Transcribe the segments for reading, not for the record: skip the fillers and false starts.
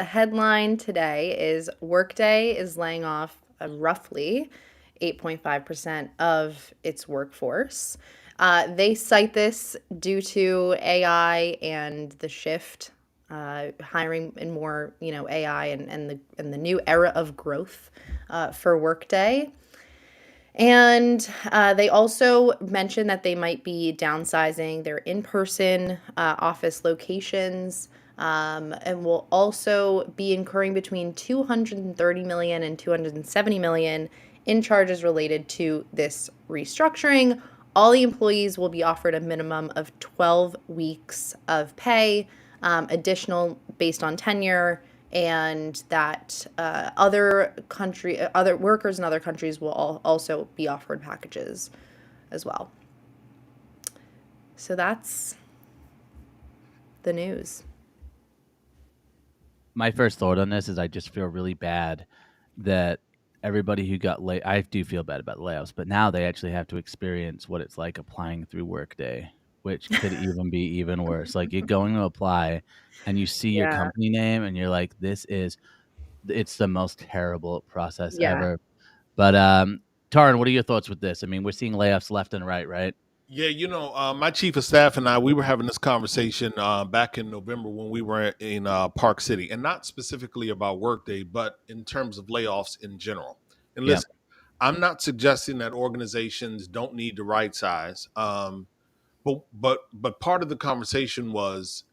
The headline today is Workday is laying off roughly 8.5% of its workforce. They cite this due to AI and the shift, hiring in more, AI and the new era of growth for Workday. And they also mentioned that they might be downsizing their in-person office locations, and will also be incurring between 230 million and 270 million in charges related to this restructuring. All the employees will be offered a minimum of 12 weeks of pay, additional based on tenure, and that other workers in other countries will also be offered packages as well. So that's the news. My first thought on this is I just feel really bad that everybody who got I do feel bad about layoffs, but now they actually have to experience what it's like applying through Workday, which could even be even worse. Like you're going to apply and you see your Yeah. company name and you're like, it's the most terrible process Yeah. ever. But Taryn, what are your thoughts with this? I mean, we're seeing layoffs left and right, right? Yeah, my chief of staff and I, we were having this conversation back in November when we were in Park City, and not specifically about Workday, but in terms of layoffs in general. And Yeah. listen, I'm not suggesting that organizations don't need to right size, but part of the conversation was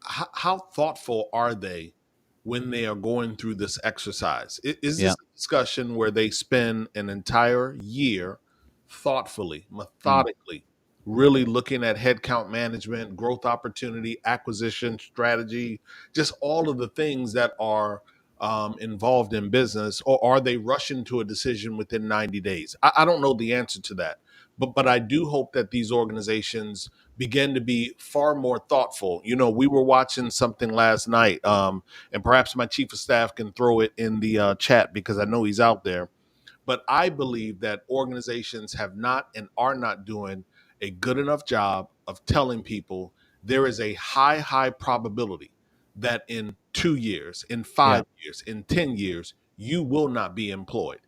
how thoughtful are they when they are going through this exercise? Is Yeah. this a discussion where they spend an entire year thoughtfully, Mm. methodically, really looking at headcount management, growth opportunity, acquisition strategy, just all of the things that are involved in business, or are they rushing to a decision within 90 days? I don't know the answer to that, but I do hope that these organizations begin to be far more thoughtful. We were watching something last night, and perhaps my chief of staff can throw it in the chat because I know he's out there. But I believe that organizations have not and are not doing a good enough job of telling people there is a high probability that in 2 years, in Yeah. 5 years, in 10 years, you will not be employed.